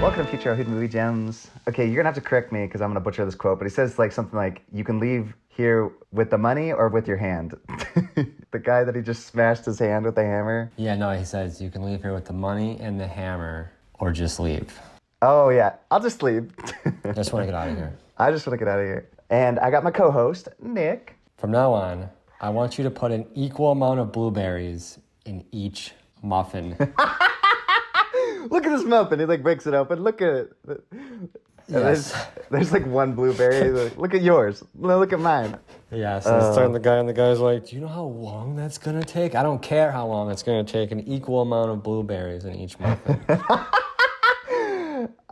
Welcome to Future Hidden Movie Gems. Okay, you're gonna have to correct me because I'm gonna butcher this quote, but he says like something like, "You can leave here with the money or with your hand." The guy that he just smashed his hand with the hammer. Yeah, no, he says you can leave here with the money and the hammer, or just leave. Oh yeah, I'll just leave. I just want to get out of here. I just want to get out of here. And I got my co-host, Nick. From now on, I want you to put an equal amount of blueberries in each muffin. Look at this muffin. He like breaks it open. Look at it. Yes. There's like one blueberry. Look at yours. No, look at mine. Yeah, so it's starting the guy, and the guy's like, "Do you know how long that's gonna take? I don't care how long it's gonna take. An equal amount of blueberries in each muffin."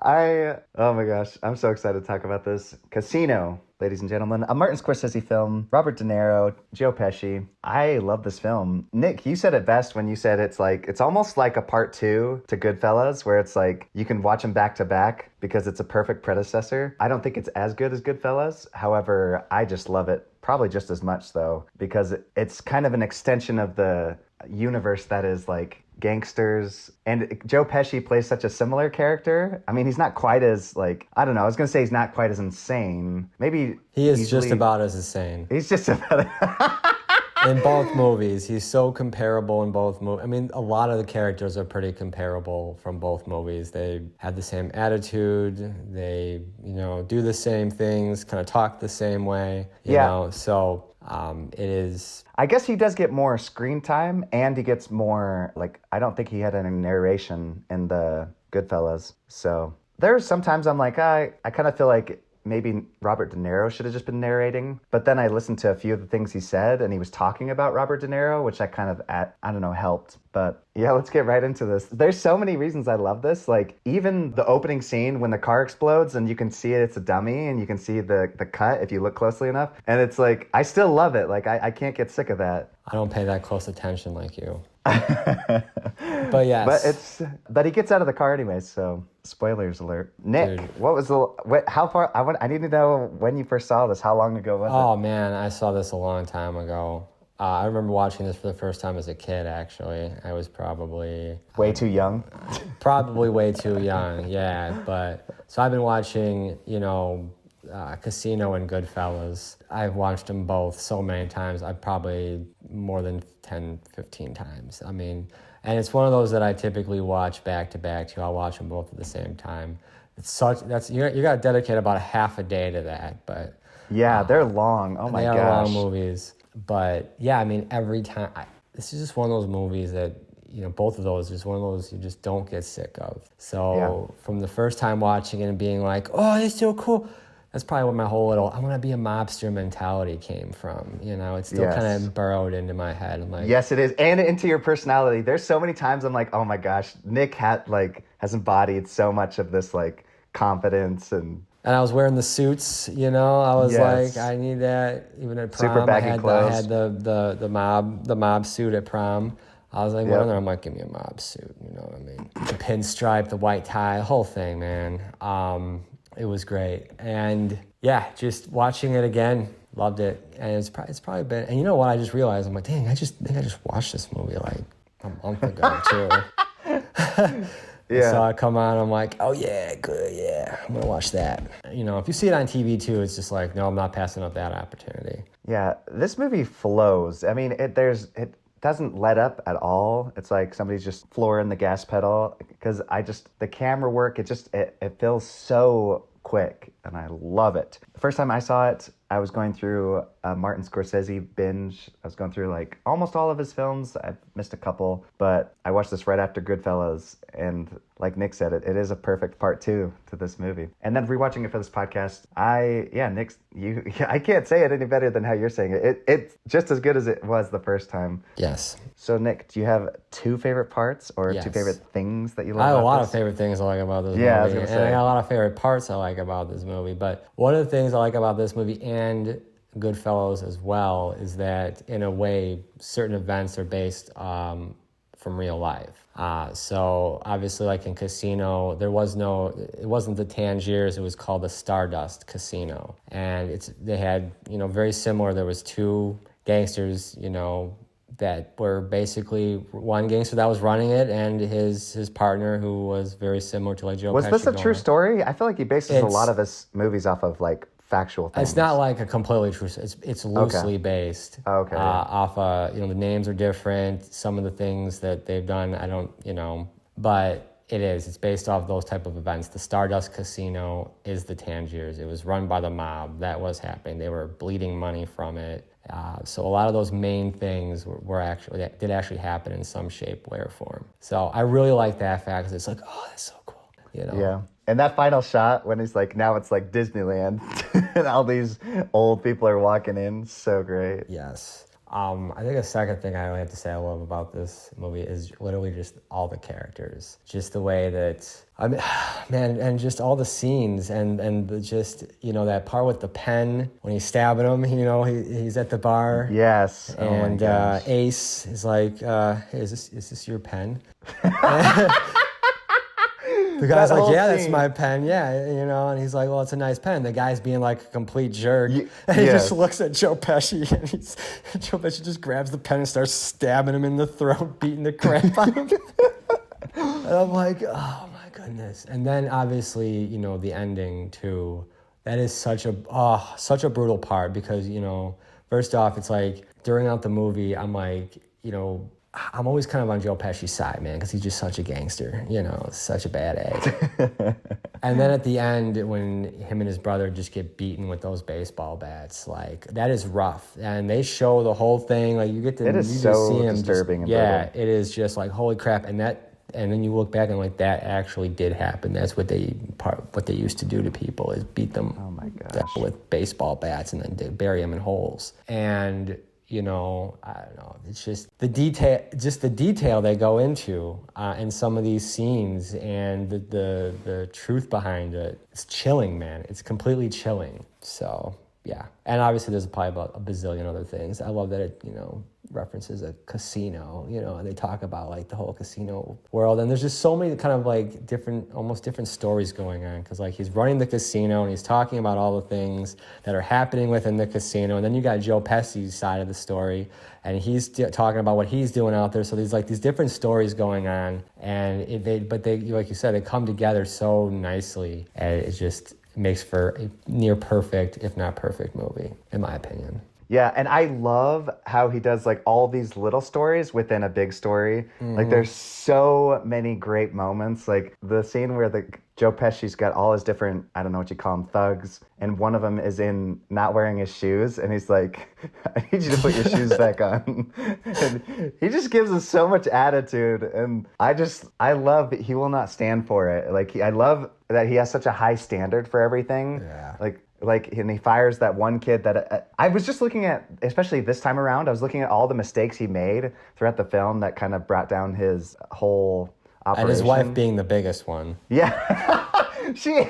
Oh my gosh, I'm so excited to talk about this. Casino, ladies and gentlemen, a Martin Scorsese film, Robert De Niro, Joe Pesci. I love this film. Nick, you said it best when you said it's almost like a part two to Goodfellas, where it's like you can watch them back to back because it's a perfect predecessor. I don't think it's as good as Goodfellas. However, I just love it probably just as much though, because it's kind of an extension of the universe that is like gangsters, and Joe Pesci plays such a similar character. I mean, he's not quite as like, I don't know, I was gonna say he's not quite as insane. Maybe he is just about as insane. He's just about in both movies. He's so comparable in both movies. I mean, a lot of the characters are pretty comparable from both movies. They have the same attitude. They, do the same things, kind of talk the same way. You know, so it is. I guess he does get more screen time, and he gets more, like, I don't think he had any narration in the Goodfellas. So there's sometimes I'm like, I kind of feel like maybe Robert De Niro should have just been narrating. But then I listened to a few of the things he said, and he was talking about Robert De Niro, which I kind of, I don't know, helped. But yeah, let's get right into this. There's so many reasons I love this. Like, even the opening scene when the car explodes and you can see it's a dummy and you can see the cut if you look closely enough. And it's like, I still love it. Like, I can't get sick of that. I don't pay that close attention like you. But yes. But he gets out of the car anyways, so spoilers alert. Nick, Dude. How far, I need to know when you first saw this. How long ago was it? Oh man, I saw this a long time ago. I remember watching this for the first time as a kid, actually. I was probably... Way too young? Probably way too young, yeah. So I've been watching, Casino and Goodfellas. I've watched them both so many times. I've probably more than 10, 15 times. I mean, and it's one of those that I typically watch back to back too. I'll watch them both at the same time. You got to dedicate about a half a day to that, but... Yeah, they're long. Oh my gosh. They are long movies. But yeah, I mean, every time, this is just one of those movies that, both of those, just one of those you just don't get sick of. So From the first time watching it and being like, oh, it's so cool. That's probably where my whole little, I want to be a mobster mentality came from. It's still kind of burrowed into my head. I'm like, yes, it is. And into your personality. There's so many times I'm like, oh my gosh, Nick has embodied so much of this like confidence and I was wearing the suits, I was like, I need that. Even at prom, super baggy clothes. I had the mob suit at prom. I was like, I'm like, give me a mob suit. You know what I mean? The pinstripe, the white tie, the whole thing, man. It was great, and yeah, just watching it again, loved it. And it's probably been. And you know what? I just realized, I'm like, dang, I just watched this movie like a month ago too. Yeah. So I come on, I'm like, oh yeah, good, yeah, I'm gonna watch that. If you see it on TV too, it's just like, no, I'm not passing up that opportunity. Yeah, this movie flows. I mean, it doesn't let up at all. It's like somebody's just flooring the gas pedal, because the camera work, it feels so quick, and I love it. The first time I saw it, I was going through a Martin Scorsese binge. I was going through like almost all of his films. I missed a couple, but I watched this right after Goodfellas, and like Nick said, it is a perfect part two to this movie. And then rewatching it for this podcast, I can't say it any better than how you're saying it. It's just as good as it was the first time. Yes. So Nick, do you have two favorite parts or two favorite things that you like? I have a lot of favorite things I like about this movie. Yeah, I was gonna say. And I got a lot of favorite parts I like about this movie. But one of the things I like about this movie and Goodfellas as well is that in a way certain events are based from real life. So obviously, like in Casino, it wasn't the Tangiers, it was called the Stardust Casino. And they had, very similar, there was two gangsters, that were basically one gangster that was running it, and his partner, who was very similar to like Joe Was Pesci. this a true story? I feel like he bases a lot of his movies off of like factual things. It's not like a completely true. It's loosely based. Okay. Off the names are different. Some of the things that they've done, I don't, but it is. It's based off those type of events. The Stardust Casino is the Tangiers. It was run by the mob. That was happening. They were bleeding money from it. So a lot of those main things that did actually happen in some shape, way, or form. So I really like that fact, because it's like, oh, that's so cool. Yeah. And that final shot when he's like, now it's like Disneyland and all these old people are walking in, so great. Yes. I think a second thing I have to say I love about this movie is literally just all the characters. Just the way that, man, and just all the scenes and that part with the pen when he's stabbing him, he's at the bar. Yes. And Ace is like, hey, is this your pen? The guy's like, yeah, that's my pen, yeah, and he's like, well, it's a nice pen. The guy's being like a complete jerk, and he just looks at Joe Pesci, and Joe Pesci just grabs the pen and starts stabbing him in the throat, beating the crap out of him. And I'm like, oh my goodness. And then obviously, the ending too. That is such a brutal part, because first off, it's like during out the movie, I'm like, I'm always kind of on Joe Pesci's side, man, because he's just such a gangster, such a bad egg. And then at the end, when him and his brother just get beaten with those baseball bats, like, that is rough. And they show the whole thing, like, you get to it is you so just see him disturbing. It is just like, holy crap. And then you look back and like, that actually did happen. That's what they used to do to people, is beat them with baseball bats and then bury them in holes. And I don't know. It's just the detail they go into in some of these scenes, and the truth behind it. It's chilling, man. It's completely chilling. So yeah, and obviously there's probably about a bazillion other things. I love that it references a casino. And they talk about like the whole casino world, and there's just so many kind of like almost different stories going on, because like he's running the casino and he's talking about all the things that are happening within the casino, and then you got Joe Pesci's side of the story, and he's talking about what he's doing out there. So there's like these different stories going on, and they like you said, they come together so nicely, and it just makes for a near perfect, if not perfect, movie, in my opinion. Yeah, and I love how he does like all these little stories within a big story. Mm-hmm. Like there's so many great moments. Like the scene where Joe Pesci's got all his different, I don't know what you call them, thugs, and one of them is in not wearing his shoes, and he's like, I need you to put your shoes back on. And he just gives us so much attitude, and I love that he will not stand for it. Like I love that he has such a high standard for everything. Yeah. And he fires that one kid that I was just looking at, especially this time around, I was looking at all the mistakes he made throughout the film that kind of brought down his whole operation. And his wife being the biggest one. Yeah. She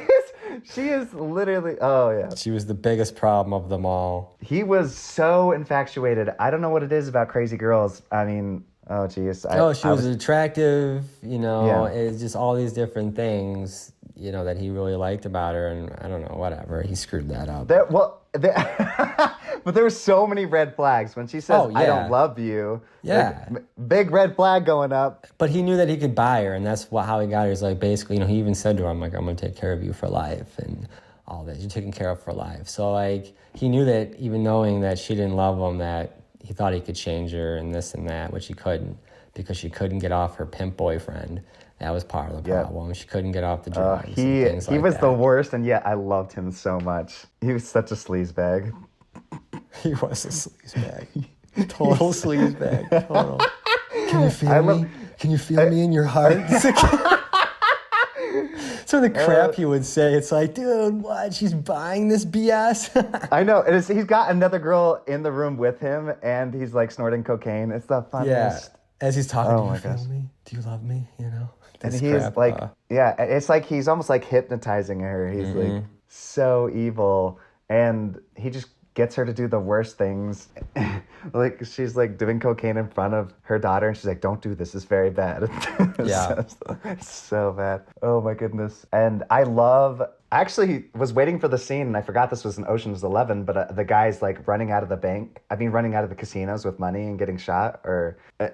is literally, oh yeah. She was the biggest problem of them all. He was so infatuated. I don't know what it is about crazy girls. I mean, oh geez. She was attractive, It's just all these different things, that he really liked about her, and I don't know, whatever. He screwed that up. But there were so many red flags when she says, I don't love you. Yeah. Like, big red flag going up. But he knew that he could buy her, and that's how he got her. He's like, basically, he even said to her, I'm going to take care of you for life, and all that. You're taken care of for life. So, like, he knew that, even knowing that she didn't love him, that he thought he could change her and this and that, which he couldn't, because she couldn't get off her pimp boyfriend. That was part of the problem. She couldn't get off the drugs. He was the worst, and yet I loved him so much. He was such a sleazebag. He was a sleazebag. Total sleazebag. Total. Can you feel me? Can you feel me in your heart? So the crap he would say, it's like, dude, what? She's buying this BS? I know. He's got another girl in the room with him, and he's like snorting cocaine. It's the funniest. Yeah. As he's talking, do you feel me? Do you love me? And he's like, it's like he's almost like hypnotizing her. He's like so evil, and he just gets her to do the worst things. Like she's like doing cocaine in front of her daughter, and she's like, "Don't do this. It's very bad." Yeah, it's so bad. Oh my goodness. And I love I actually was waiting for the scene, and I forgot this was in Ocean's 11, but the guy's like running out of the bank. I mean, running out of the casinos with money and getting shot,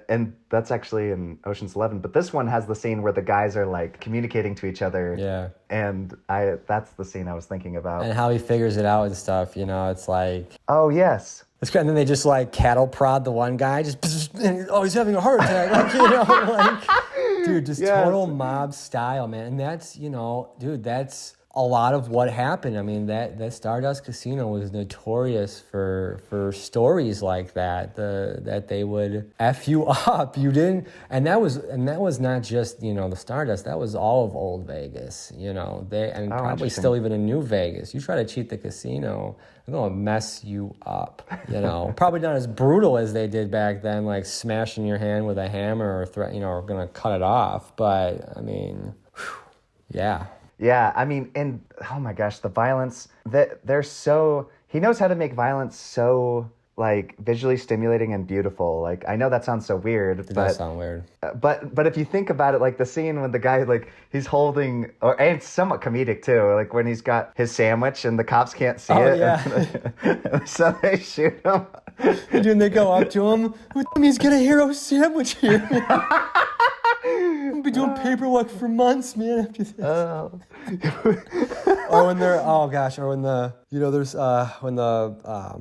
and that's actually in Ocean's 11. But this one has the scene where the guys are like communicating to each other. Yeah. And that's the scene I was thinking about. And how he figures it out and stuff, you know, it's like... Oh, yes. And then they just like cattle prod the one guy, just, oh, he's having a heart attack. Like, you know, like, dude, just total mob style, man. And that's, you know, dude, that's a lot of what happened. I mean, that Stardust Casino was notorious for stories like that. That they would F you up. You didn't, and that was not just, you know, the Stardust. That was all of old Vegas. You know, probably still even in New Vegas. You try to cheat the casino, they're gonna mess you up. You know, probably not as brutal as they did back then, like smashing your hand with a hammer or gonna cut it off. But I mean, yeah. Yeah, I mean, and oh my gosh, the violence, he knows how to make violence so like visually stimulating and beautiful. Like, I know that sounds so weird. It does sound weird. But if you think about it, like the scene when the guy, like, he's holding, and it's somewhat comedic too, like when he's got his sandwich and the cops can't see it. Yeah. So they shoot him. And then they go up to him, he's got a hero sandwich here. I've been doing paperwork for months, man, after this. Or when the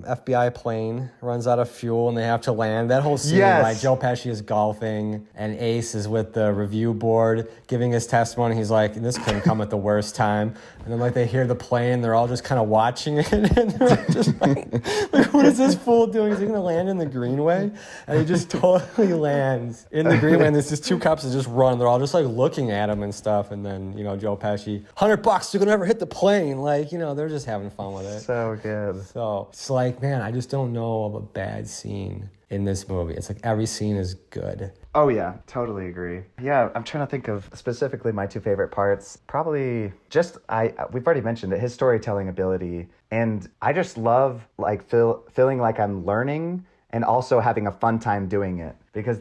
FBI plane runs out of fuel and they have to land. That whole scene, like Joe Pesci is golfing and Ace is with the review board giving his testimony. He's like, this couldn't come at the worst time. And then like they hear the plane, they're all just kind of watching it, and they're just like, what is this fool doing? Is he gonna land in the greenway? And he just totally lands in the greenway, and there's just two cops that just run. They're all just like looking at him and stuff. And then, you know, Joe Pesci, $100, you're gonna never hit the plane. Like, you know, they're just having fun with it. So good. So it's like, man, I just don't know of a bad scene in this movie. It's like every scene is good. Oh yeah, totally agree. Yeah, I'm trying to think of specifically my two favorite parts. Probably just we've already mentioned it, his storytelling ability, and I just love like feeling like I'm learning and also having a fun time doing it, because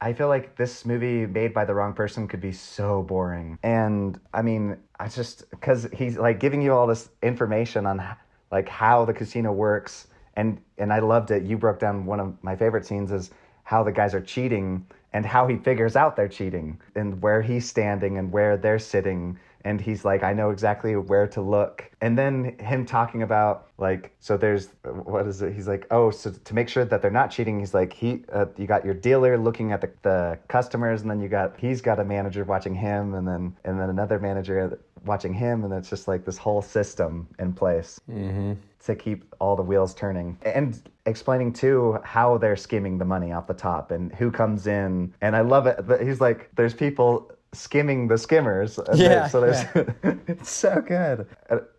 I feel like this movie made by the wrong person could be so boring. And I mean, because he's like giving you all this information on like how the casino works, and I loved it. You broke down one of my favorite scenes is how the guys are cheating and how he figures out they're cheating and where he's standing and where they're sitting. And he's like, I know exactly where to look. And then him talking about like, so there's, what is it? He's like, oh, so to make sure that they're not cheating, he's like, you got your dealer looking at the customers, and then he's got a manager watching him, and then another manager watching him. And it's just like this whole system in place to keep all the wheels turning. And explaining too how they're skimming the money off the top and who comes in. And I love it. He's like, there's people skimming the skimmers. It's so good.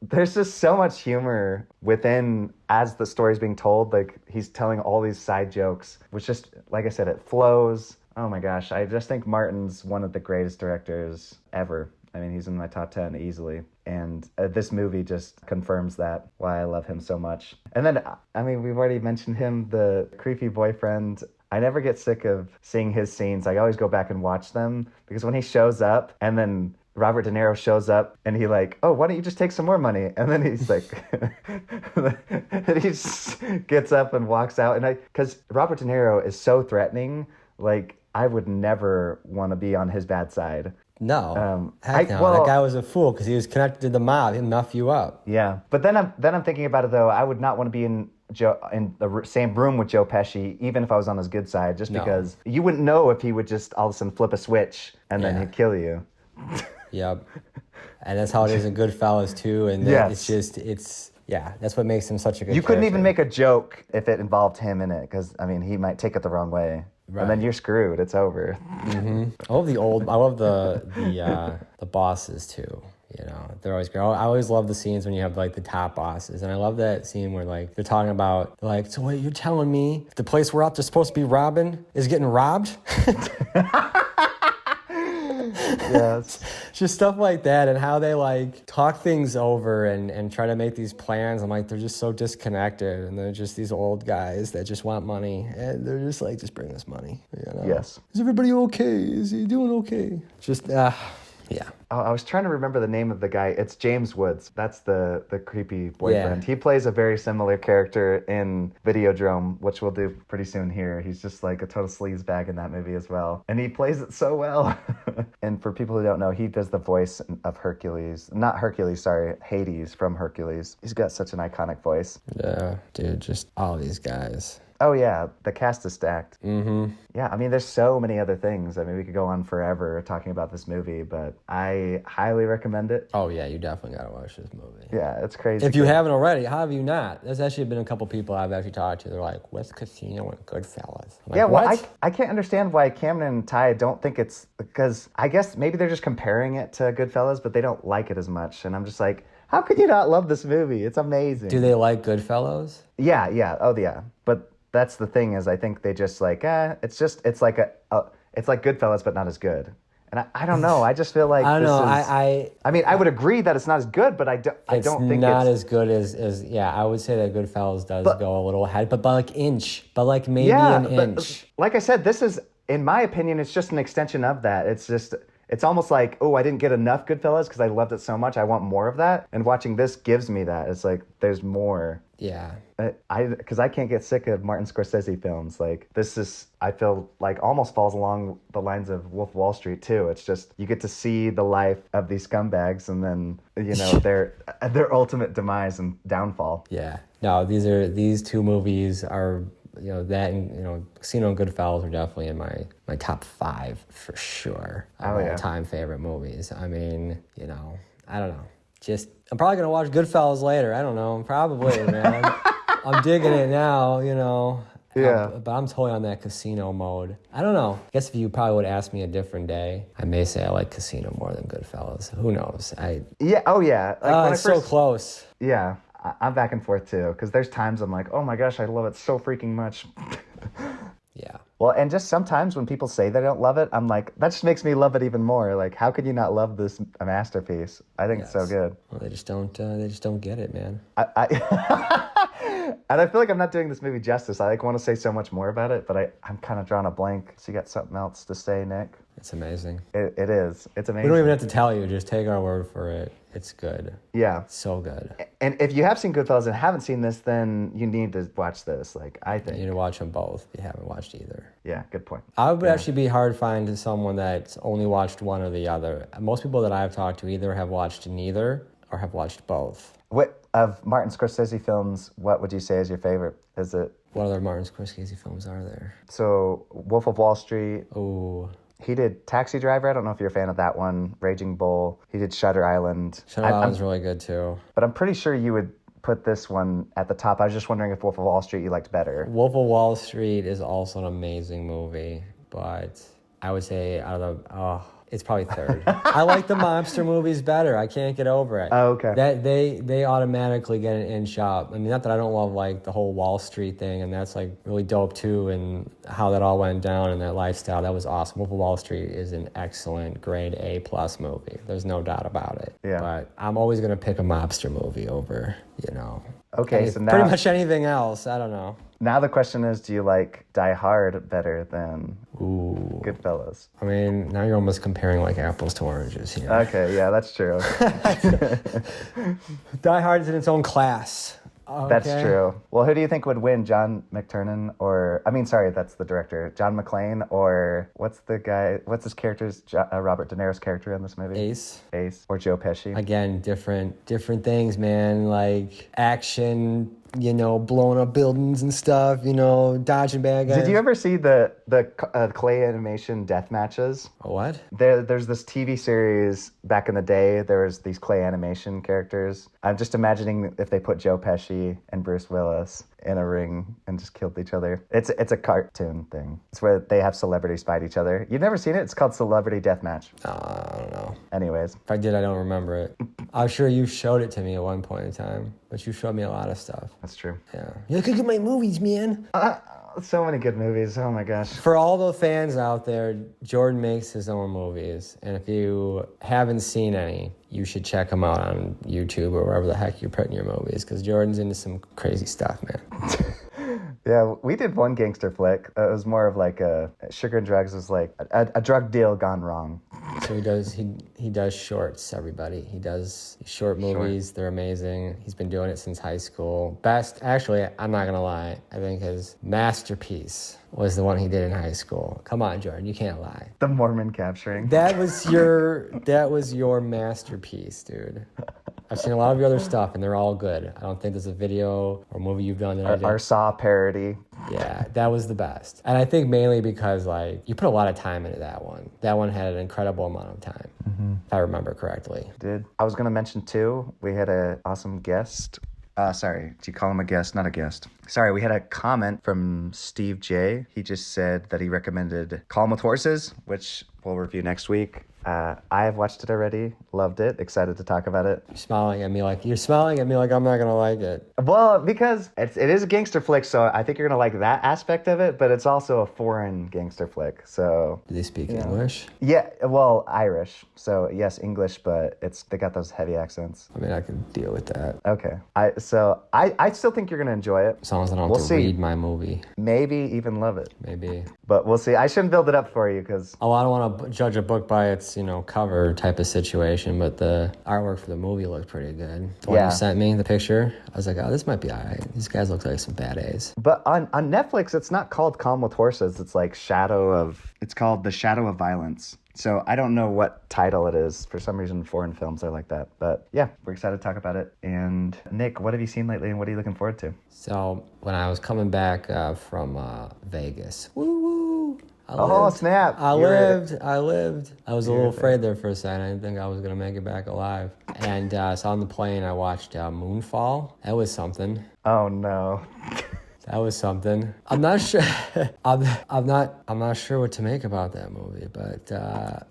There's just so much humor within as the story's being told. Like, he's telling all these side jokes, which just, like I said, it flows. Oh my gosh, I just think Martin's one of the greatest directors ever. I mean, he's in my top 10 easily. And this movie just confirms that, why I love him so much. And then, I mean, we've already mentioned him, the creepy boyfriend. I never get sick of seeing his scenes. I always go back and watch them, because when he shows up and then Robert De Niro shows up and he like, oh, why don't you just take some more money? And then he's like, and he just gets up and walks out. And because Robert De Niro is so threatening, like I would never want to be on his bad side. No, heck no. That guy was a fool because he was connected to the mob. He'd muff you up. Yeah, but then I'm thinking about it though. I would not want to be in the same room with Joe Pesci, even if I was on his good side, just because you wouldn't know if he would just all of a sudden flip a switch and then he'd kill you. Yep, and that's how it is in Goodfellas too. And that's what makes him such a good. You couldn't even make a joke if it involved him in it, because I mean he might take it the wrong way. Right. And then you're screwed. It's over. Mm-hmm. I love the bosses too. You know, they're always great. I always love the scenes when you have like the top bosses, and I love that scene where like they're talking about like, so what, you're telling me the place we're out they're supposed to be robbing is getting robbed? Yes. Just stuff like that, and how they like talk things over and try to make these plans. I'm like, they're just so disconnected, and they're just these old guys that just want money, and they're just like, just bring us money. You know? Yes. Is everybody okay? Is he doing okay? Just Yeah. Oh, I was trying to remember the name of the guy. It's James Woods. That's the creepy boyfriend. He plays a very similar character in Videodrome, which we'll do pretty soon here. He's just like a total sleazebag in that movie as well. And he plays it so well. And for people who don't know, he does the voice of Hercules. Not Hercules, sorry. Hades from Hercules. He's got such an iconic voice. Yeah, dude, just all these guys. Oh, yeah. The cast is stacked. Mm-hmm. Yeah, I mean, there's so many other things. I mean, we could go on forever talking about this movie, but I highly recommend it. Oh, yeah, you definitely got to watch this movie. Yeah, it's crazy. If you haven't already, how have you not? There's actually been a couple people I've actually talked to. They're like, what's Casino and Goodfellas? I'm like, yeah, well, what? I can't understand why Cameron and Ty don't think it's... Because I guess maybe they're just comparing it to Goodfellas, but they don't like it as much. And I'm just like, how could you not love this movie? It's amazing. Do they like Goodfellas? Yeah. Oh, yeah. But... That's the thing is I think they just like, it's like Goodfellas, but not as good. And I don't know. I just feel like I don't know. I mean, I would agree that it's not as good, but I don't think not as good as I would say that Goodfellas does go a little ahead, but by like maybe an inch. Like I said, this is, in my opinion, it's just an extension of that. It's almost like, oh, I didn't get enough Goodfellas because I loved it so much. I want more of that. And watching this gives me that. It's like, there's more. Yeah. Because I can't get sick of Martin Scorsese films. Like, this is, I feel like almost falls along the lines of Wolf of Wall Street too. It's just, you get to see the life of these scumbags and then, their ultimate demise and downfall. Yeah. No, these two movies are, that and, Casino and Goodfellas are definitely in my top 5 for sure. All-time favorite movies. I mean, I don't know. I'm probably going to watch Goodfellas later. I don't know. Probably, man. I'm digging it now, Yeah. But I'm totally on that Casino mode. I don't know. I guess if you probably would ask me a different day, I may say I like Casino more than Goodfellas. Who knows? Yeah. Oh, yeah. Like, it's so close. Yeah. I'm back and forth, too. Because there's times I'm like, oh, my gosh, I love it so freaking much. Yeah. Well, and just sometimes when people say they don't love it, I'm like, that just makes me love it even more. Like, how could you not love this masterpiece? I think it's so good. Well, they just don't get it, man. And I feel like I'm not doing this movie justice. I want to say so much more about it, but I'm kind of drawing a blank. So you got something else to say, Nick? It's amazing. It is. It's amazing. We don't even have to tell you. Just take our word for it. It's good. Yeah. So good. And if you have seen Goodfellas and haven't seen this, then you need to watch this. Like, I think. You need to watch them both if you haven't watched either. Yeah, good point. I would actually be hard finding someone that's only watched one or the other. Most people that I've talked to either have watched neither or have watched both. What of Martin Scorsese films, what would you say is your favorite? Is it... What other Martin Scorsese films are there? So, Wolf of Wall Street. Oh. He did Taxi Driver. I don't know if you're a fan of that one. Raging Bull. He did Shutter Island. Shutter Island's really good too. But I'm pretty sure you would put this one at the top. I was just wondering if Wolf of Wall Street you liked better. Wolf of Wall Street is also an amazing movie, but I would say out of the... it's probably third. I like the mobster movies better. I can't get over it. Oh, okay. That they automatically get an inch up. I mean, not that I don't love like the whole Wall Street thing, and that's like really dope too, and how that all went down and that lifestyle. That was awesome. Wolf of Wall Street is an excellent grade A+ movie. There's no doubt about it. Yeah. But I'm always gonna pick a mobster movie over, Okay, so now pretty much anything else. I don't know. Now the question is, do you like Die Hard better than Goodfellas? I mean, now you're almost comparing like apples to oranges here. Okay, yeah, that's true. Die Hard is in its own class. Okay. That's true. Well, who do you think would win, John McTiernan that's the director, John McClane, or what's his character's, Robert De Niro's character in this movie? Ace, or Joe Pesci? Again, different things, man, like action, blowing up buildings and stuff, dodging bad guys. Did you ever see the clay animation death matches? What? There's this TV series back in the day. There was these clay animation characters. I'm just imagining if they put Joe Pesci and Bruce Willis in a ring and just killed each other. It's a cartoon thing. It's where they have celebrities fight each other. You've never seen it? It's called Celebrity Deathmatch. I don't know. Anyways. If I did, I don't remember it. I'm sure you showed it to me at one point in time, but you showed me a lot of stuff. That's true. Yeah. You look at my movies, man. So many good movies. Oh my gosh. For all the fans out there, Jordan makes his own movies. And if you haven't seen any, you should check them out on YouTube or wherever the heck you're putting your movies, because Jordan's into some crazy stuff, man. Yeah, we did one gangster flick. It was more of like a Sugar and Drugs was like a drug deal gone wrong. So he does shorts, everybody. He does short movies. They're amazing. He's been doing it since high school. Actually, I'm not gonna lie. I think his masterpiece was the one he did in high school. Come on, Jordan, you can't lie. The Mormon capturing. That was your masterpiece, dude. I've seen a lot of your other stuff, and they're all good. I don't think there's a video or movie you've done that I did. Our Saw parody. Yeah, that was the best. And I think mainly because, like, you put a lot of time into that one. That one had an incredible amount of time, if I remember correctly. Did. I was going to mention, too, we had an awesome guest. Sorry, do you call him a guest? Not a guest. Sorry, we had a comment from Steve J. He just said that he recommended Calm with Horses, which we'll review next week. I have watched it already, loved it, excited to talk about it. You're smiling at me like I'm not gonna like it. Well, because it is a gangster flick, so I think you're gonna like that aspect of it, but it's also a foreign gangster flick, so... Do they speak English? Yeah, well, Irish. So, yes, English, but they got those heavy accents. I mean, I can deal with that. Okay. I still think you're gonna enjoy it. As long as I don't have to read my movie. Maybe even love it. Maybe. But we'll see. I shouldn't build it up for you, because... Oh, I don't want to judge a book by its, cover type of situation, but the artwork for the movie looked pretty good. The one you sent me, the picture, I was like, oh, this might be all right. These guys look like some bad A's. But on Netflix, it's not called Calm with Horses. It's like it's called The Shadow of Violence. So I don't know what title it is. For some reason, foreign films are like that. But yeah, we're excited to talk about it. And Nick, what have you seen lately and what are you looking forward to? So when I was coming back from Vegas, Snap. I lived. I was a little afraid there for a second. I didn't think I was going to make it back alive. And so on the plane, I watched Moonfall. That was something. Oh, no. That was something. I'm not sure. I'm not sure what to make about that movie. But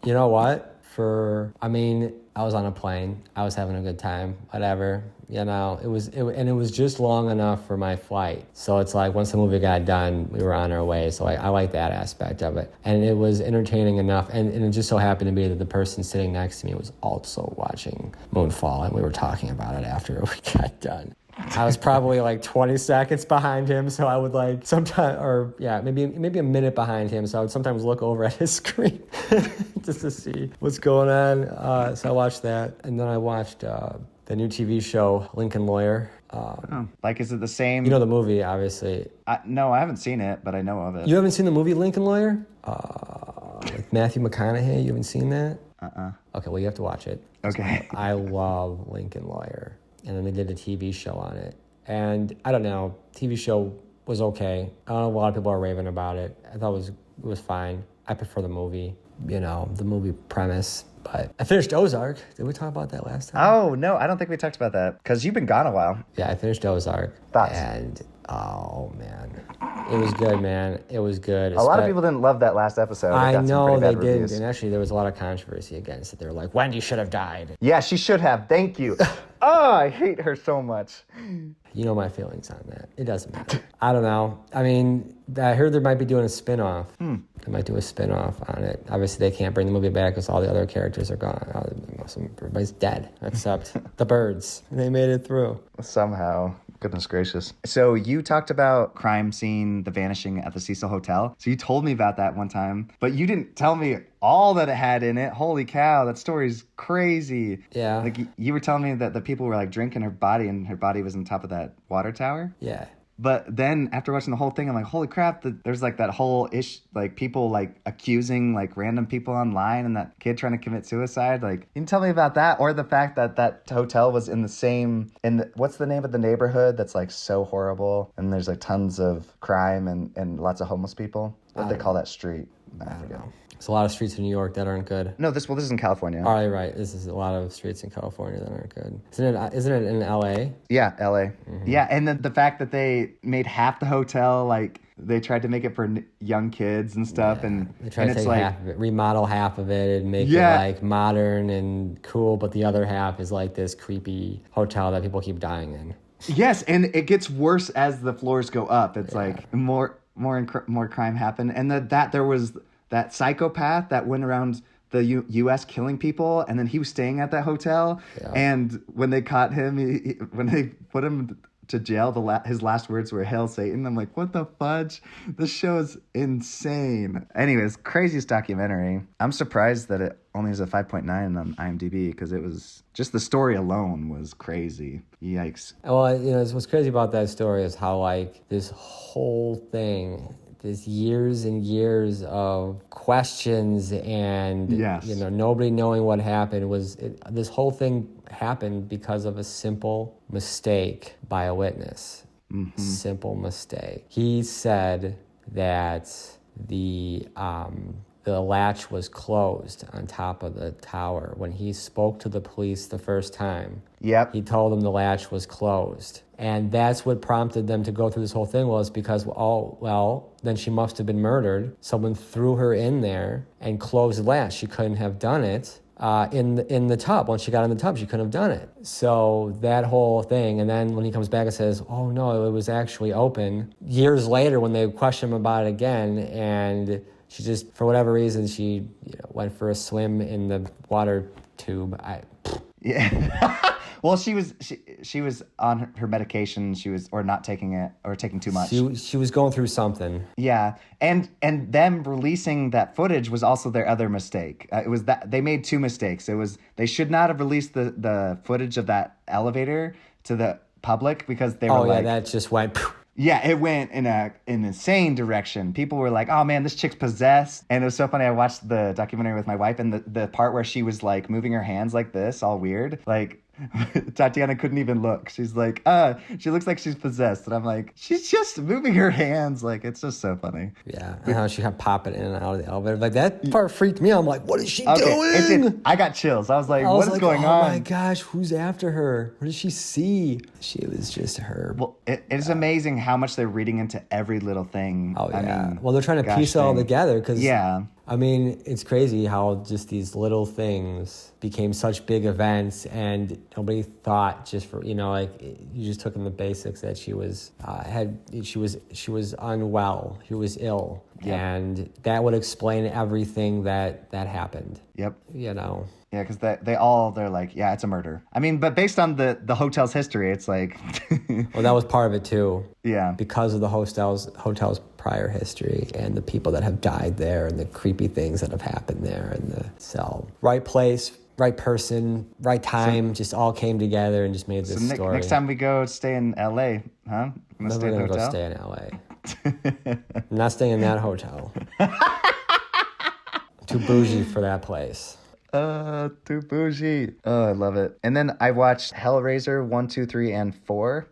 you know what? I was on a plane. I was having a good time. Whatever. It was just long enough for my flight. So it's like once the movie got done, we were on our way. So I like that aspect of it. And it was entertaining enough. And it just so happened to be that the person sitting next to me was also watching Moonfall. And we were talking about it after we got done. I was probably like 20 seconds behind him, so I would maybe a minute behind him, so I would sometimes look over at his screen just to see what's going on. So I watched that, and then I watched the new TV show, Lincoln Lawyer. Is it the same? You know the movie, obviously. No, I haven't seen it, but I know of it. You haven't seen the movie Lincoln Lawyer? With Matthew McConaughey, you haven't seen that? Okay, well, you have to watch it. Okay. I love Lincoln Lawyer. And then they did a TV show on it. And I don't know, TV show was okay. I don't know, a lot of people are raving about it. I thought it was fine. I prefer the movie, the movie premise. But I finished Ozark. Did we talk about that last time? Oh, no, I don't think we talked about that. Because you've been gone a while. Yeah, I finished Ozark. Thoughts? And, oh, man. It was good, man. It was good. A lot of people didn't love that last episode. I know they didn't. And actually, there was a lot of controversy against it. They were like, Wendy should have died. Yeah, she should have. Thank you. Oh, I hate her so much. You know my feelings on that. It doesn't matter. I don't know. I mean, I heard they might be doing a spinoff. They might do a spinoff on it. Obviously, they can't bring the movie back because all the other characters are gone. Everybody's dead except the birds. They made it through. Somehow. Goodness gracious. So you talked about crime scene, the vanishing at the Cecil Hotel. So you told me about that one time, but you didn't tell me all that it had in it. Holy cow, that story's crazy. Yeah. Like you were telling me that the people were like drinking her body and her body was on top of that water tower. Yeah. But then after watching the whole thing, I'm like, holy crap, there's like that whole like people like accusing like random people online and that kid trying to commit suicide. Like, you can tell me about that, or the fact that that hotel was in the same, what's the name of the neighborhood that's like so horrible and there's like tons of crime and lots of homeless people? What do they call that street? I forget. There's a lot of streets in New York that aren't good. No, this is in California. Oh, you're right. This is a lot of streets in California that aren't good. Isn't it in L.A.? Yeah, L.A. Mm-hmm. Yeah, and the fact that they made half the hotel, like, they tried to make it for young kids and stuff. Yeah, and they tried to take half of it, remodel half of it and make it, like, modern and cool, but the other half is, like, this creepy hotel that people keep dying in. Yes, and it gets worse as the floors go up. It's like more crime happen. And there was that psychopath that went around the U.S. killing people, and then he was staying at that hotel. Yeah. And when they caught him, when they put him to jail, his last words were "Hail Satan." I'm like, what the fudge? This show is insane. Anyways, craziest documentary. I'm surprised that it only has a 5.9 on IMDb because it was just the story alone was crazy. Yikes. Well, what's crazy about that story is how like this whole thing, this years and years of questions and nobody knowing what happened this whole thing happened because of a simple mistake by a witness. Mm-hmm. Simple mistake. He said that the latch was closed on top of the tower. When he spoke to the police the first time, he told them the latch was closed. And that's what prompted them to go through this whole thing was because, then she must have been murdered. Someone threw her in there and closed the latch. She couldn't have done it in the tub. Once she got in the tub, she couldn't have done it. So that whole thing. And then when he comes back and says, oh, no, it was actually open. Years later, when they question him about it again, and she just, for whatever reason, she went for a swim in the water tube. Yeah. Well, she was on her medication. She was, or not taking it, or taking too much. She was going through something. Yeah, and them releasing that footage was also their other mistake. It was that they made two mistakes. It was they should not have released the footage of that elevator to the public because they were that just went. Yeah, it went in an insane direction. People were like, oh man, this chick's possessed. And it was so funny. I watched the documentary with my wife, and the part where she was like moving her hands like this, all weird. Like, Tatiana couldn't even look. She's like, she looks like she's possessed. And I'm like, she's just moving her hands. Like, it's just so funny. Yeah, and how she kept popping in and out of the elevator. Like, that part freaked me out. I'm like, what is she doing? I got chills. I was like, what is going on? Oh my gosh, who's after her? What did she see? She was just her. Well, it's amazing how much they're reading into every little thing. Oh, yeah. Well, they're trying to piece it all together because... Yeah. I mean, it's crazy how just these little things became such big events, and nobody thought just for, you just took in the basics that she was she was unwell, she was ill, and that would explain everything that happened. Yep. Yeah, because they're like, yeah, it's a murder. I mean, but based on the hotel's history, it's like... Well, that was part of it too. Yeah. Because of the hotel's prior history and the people that have died there and the creepy things that have happened there and the cell. Right place, right person, right time, just all came together and just made this story. Next time we go stay in LA, huh? I'm never going to go stay in LA. I'm not staying in that hotel. Too bougie for that place. Too bougie. Oh, I love it. And then I watched Hellraiser 1, 2, 3, and 4.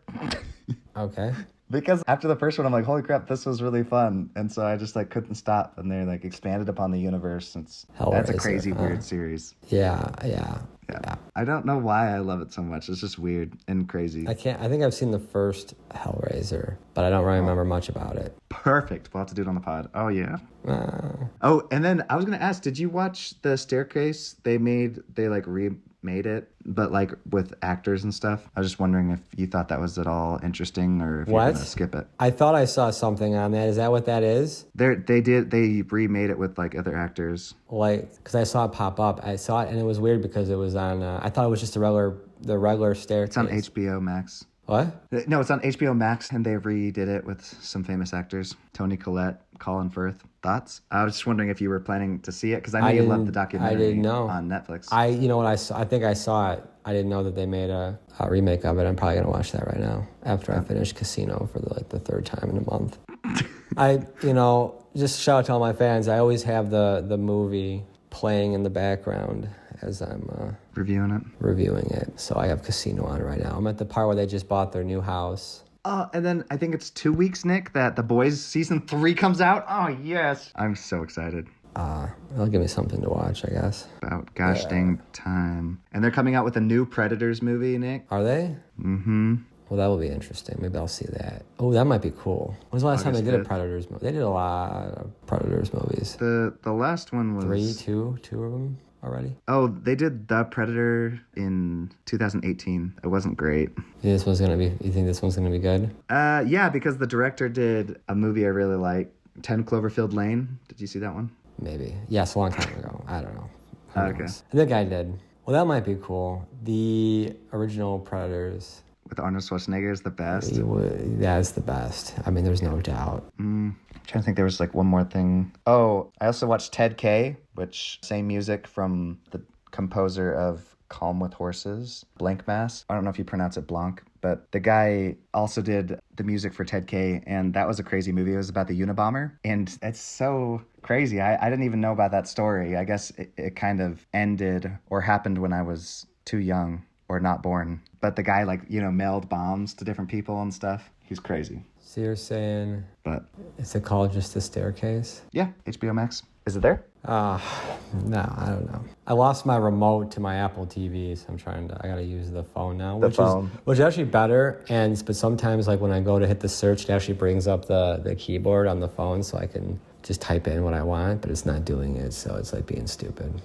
Okay. Because after the first one, I'm like, holy crap, this was really fun. And so I just couldn't stop. And they expanded upon the universe. That's a crazy, weird series. Yeah. I don't know why I love it so much. It's just weird and crazy. I think I've seen the first Hellraiser, but I don't really remember much about it. Perfect. We'll have to do it on the pod. Oh, yeah. Oh, and then I was going to ask, did you watch The Staircase? They remade it, but with actors and stuff. I was just wondering if you thought that was at all interesting or if you're going to skip it. I thought I saw something on that. Is that what that is? They remade it with other actors. Because I saw it pop up. I saw it and it was weird because it was on, I thought it was just the regular Staircase. It's on HBO Max. What? No, it's on HBO Max, and they redid it with some famous actors. Tony Collette, Colin Firth. Thoughts? I was just wondering if you were planning to see it, because I know you loved the documentary. I didn't know. On Netflix. You know what, I think I saw it. I didn't know that they made a remake of it. I'm probably going to watch that right now after I finish Casino for the third time in a month. Just shout out to all my fans. I always have the movie playing in the background as I'm reviewing it. So I have Casino on right now. I'm at the part where they just bought their new house. And then I think it's 2 weeks, Nick, that The Boys season 3 comes out. Oh, yes. I'm so excited. That'll give me something to watch, I guess. About gosh dang time. And they're coming out with a new Predators movie, Nick. Are they? Mm-hmm. Well, that will be interesting. Maybe I'll see that. Oh, that might be cool. When was the last time they did a Predators movie? They did a lot of Predators movies. The last one was... two of them already? Oh, they did The Predator in 2018. It wasn't great. You think this one's gonna be good? Yeah, because the director did a movie I really like, 10 Cloverfield Lane. Did you see that one? Maybe. Yes, a long time ago. I don't know. Okay. I think I did. Well, that might be cool. The original Predators. with Arnold Schwarzenegger is the best. That is the best. I mean, there's no doubt. I'm trying to think, there was like one more thing. Oh, I also watched Ted K, which same music from the composer of Calm with Horses, Blank Mass. I don't know if you pronounce it Blanc, but the guy also did the music for Ted K, and that was a crazy movie. It was about the Unabomber, and it's so crazy. I didn't even know about that story. I guess it kind of ended or happened when I was too young or not born. But the guy, like, you know, mailed bombs to different people and stuff. He's crazy. So you're saying, But is it called Just a Staircase? yeah, HBO Max. Is it there? No, I don't know. I lost my remote to my Apple TV, so I gotta use the phone now. Which is actually better, but sometimes like when I go to hit the search, it actually brings up the keyboard on the phone so I can just type in what I want, but it's not doing it, so it's like being stupid.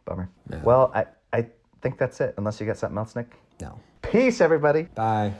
Bummer. Yeah. Well, I think that's it, unless you got something else, Nick. No. Peace, everybody. Bye.